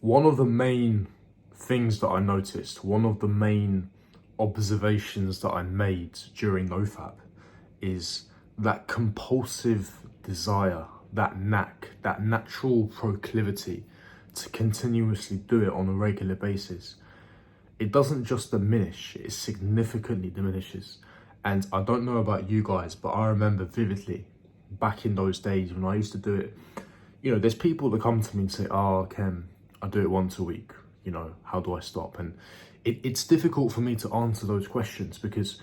One of the main things that I noticed, one of the main observations that I made during NOFAP is that compulsive desire, that knack, that natural proclivity to continuously do it on a regular basis. It doesn't just diminish, it significantly diminishes. And I don't know about you guys, but I remember vividly back in those days when I used to do it. You know, there's people that come to me and say, "Oh, Ken, I do it once a week. You know, how do I stop?" And it's difficult for me to answer those questions because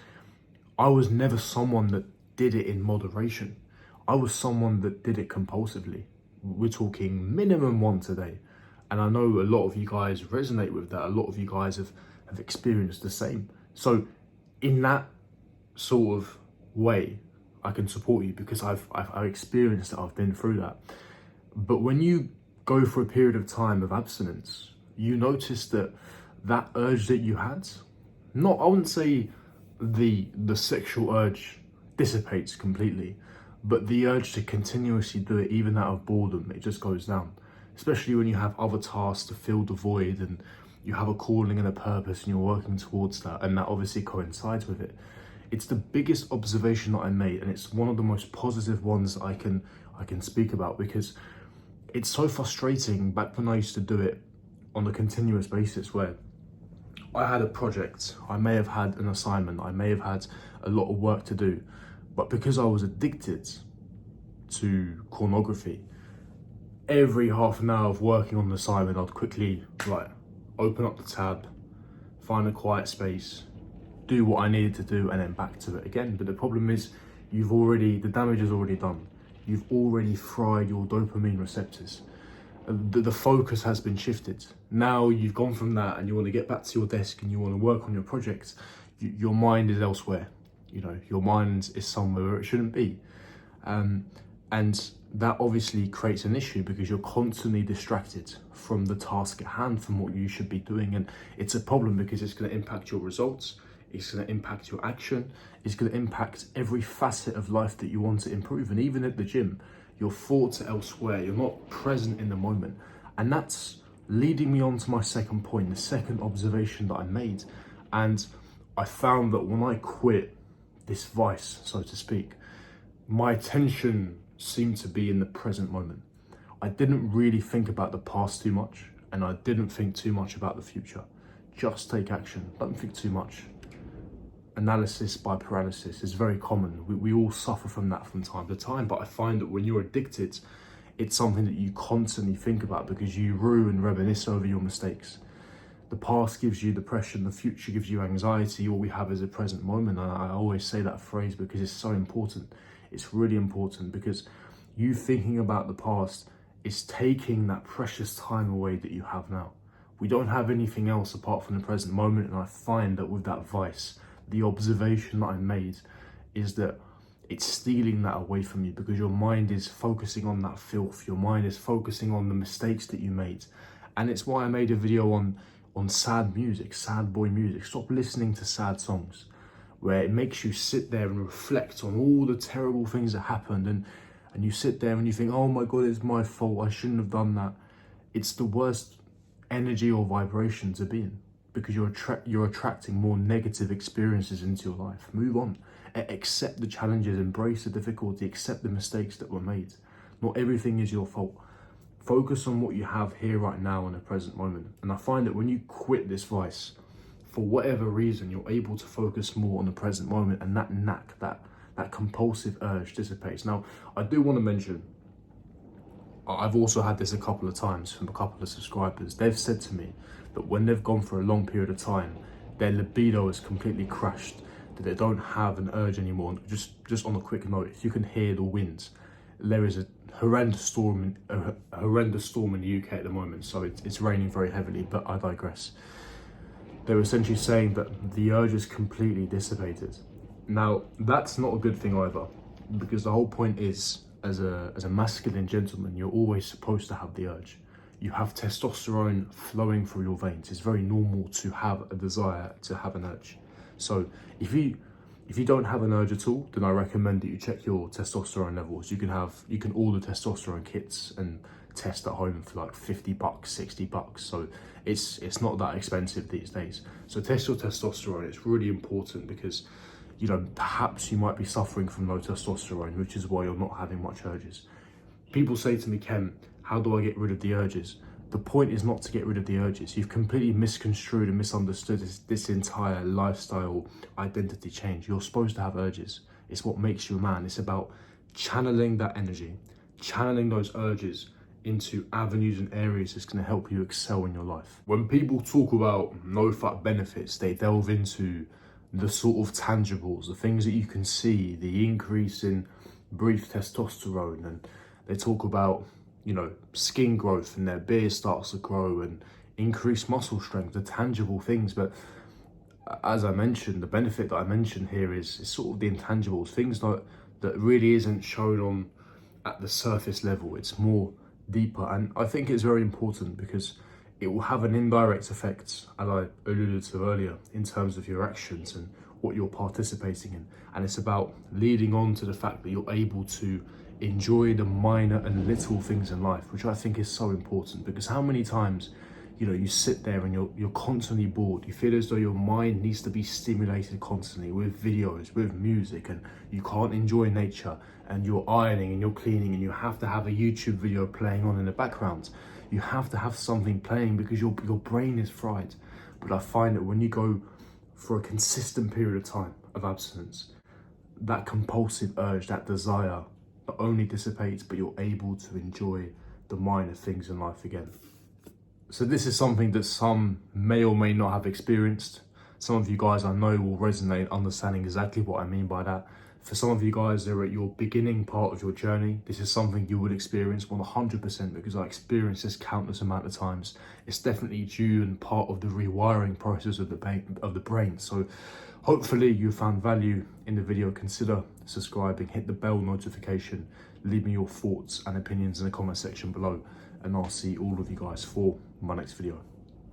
I was never someone that did it in moderation. I was someone that did it compulsively. We're talking minimum once a day. And I know a lot of you guys resonate with that. A lot of you guys have experienced the same. So in that sort of way, I can support you because I've experienced it, I've been through that. But when you go for a period of time of abstinence, you notice that that urge that you had, not, I wouldn't say the sexual urge dissipates completely, but the urge to continuously do it even out of boredom, it just goes down. Especially when you have other tasks to fill the void and you have a calling and a purpose and you're working towards that, and that obviously coincides with it. It's the biggest observation that I made, and it's one of the most positive ones I can speak about, because it's so frustrating back when I used to do it on a continuous basis, where I had a project, I may have had an assignment, I may have had a lot of work to do, but because I was addicted to pornography, every half an hour of working on the assignment, I'd quickly open up the tab, find a quiet space, do what I needed to do, and then back to it again. But the problem is, the damage is already done. You've already fried your dopamine receptors. The focus has been shifted. Now you've gone from that and you want to get back to your desk and you want to work on your project. Your mind is elsewhere. You know, your mind is somewhere where it shouldn't be. And that obviously creates an issue because you're constantly distracted from the task at hand, from what you should be doing. And it's a problem because it's going to impact your results. It's going to impact your action. It's going to impact every facet of life that you want to improve. And even at the gym, your thoughts are elsewhere. You're not present in the moment. And that's leading me on to my second point, the second observation that I made. And I found that when I quit this vice, so to speak, my attention seemed to be in the present moment. I didn't really think about the past too much, and I didn't think too much about the future. Just take action. Don't think too much. Analysis by paralysis is very common. We all suffer from that from time to time, but I find that when you're addicted, it's something that you constantly think about because you rue and reminisce over your mistakes. The past gives you depression, the future gives you anxiety. All we have is a present moment. And I always say that phrase because it's so important. It's really important because you thinking about the past is taking that precious time away that you have now. We don't have anything else apart from the present moment. And I find that with that vice, the observation that I made is that it's stealing that away from you because your mind is focusing on that filth. Your mind is focusing on the mistakes that you made. And it's why I made a video on sad music, sad boy music. Stop listening to sad songs where it makes you sit there and reflect on all the terrible things that happened. And you sit there and you think, oh my God, it's my fault. I shouldn't have done that. It's the worst energy or vibration to be in because you're attracting more negative experiences into your life. Move on. Accept the challenges, embrace the difficulty, accept the mistakes that were made. Not everything is your fault. Focus on what you have here right now in the present moment. And I find that when you quit this vice, for whatever reason, you're able to focus more on the present moment, and that knack, that compulsive urge dissipates. Now, I do want to mention, I've also had this a couple of times from a couple of subscribers. They've said to me that when they've gone for a long period of time, their libido is completely crashed, that they don't have an urge anymore. Just on a quick note, if you can hear the winds, there is a horrendous storm in the UK at the moment, so it's raining very heavily, but I digress. They're essentially saying that the urge is completely dissipated. Now, that's not a good thing either, because the whole point is, as a masculine gentleman, you're always supposed to have the urge. You have testosterone flowing through your veins. It's very normal to have a desire, to have an urge. So if you don't have an urge at all, then I recommend that you check your testosterone levels. You can order testosterone kits and test at home for like 50 bucks, 60 bucks. So it's not that expensive these days. So test your testosterone. It's really important because, you know, perhaps you might be suffering from low testosterone, which is why you're not having much urges. People say to me, Ken, how do I get rid of the urges? The point is not to get rid of the urges. You've completely misconstrued and misunderstood this entire lifestyle identity change. You're supposed to have urges. It's what makes you a man. It's about channeling that energy, channeling those urges into avenues and areas that's going to help you excel in your life. When people talk about NOFAP benefits, they delve into the sort of tangibles, the things that you can see, the increase in brief testosterone, and they talk about, you know, skin growth and their beard starts to grow and increased muscle strength, the tangible things. But as I mentioned, the benefit that I mentioned here is sort of the intangibles, things that really isn't shown on at the surface level. It's more deeper, and I think it's very important because it will have an indirect effect, as I alluded to earlier, in terms of your actions and what you're participating in. And it's about leading on to the fact that you're able to enjoy the minor and little things in life, which I think is so important. Because how many times, you know, you sit there and you're constantly bored. You feel as though your mind needs to be stimulated constantly with videos, with music, and you can't enjoy nature, and you're ironing and you're cleaning and you have to have a YouTube video playing on in the background. You have to have something playing because your brain is fried. But I find that when you go for a consistent period of time of abstinence, that compulsive urge, that desire, not only dissipates, but you're able to enjoy the minor things in life again. So this is something that some may or may not have experienced. Some of you guys I know will resonate understanding exactly what I mean by that. For some of you guys, they're at your beginning part of your journey. This is something you would experience 100% because I experienced this countless amount of times. It's definitely due and part of the rewiring process of the brain. So hopefully you found value in the video. Consider subscribing, hit the bell notification, leave me your thoughts and opinions in the comment section below, and I'll see all of you guys for my next video.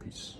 Peace.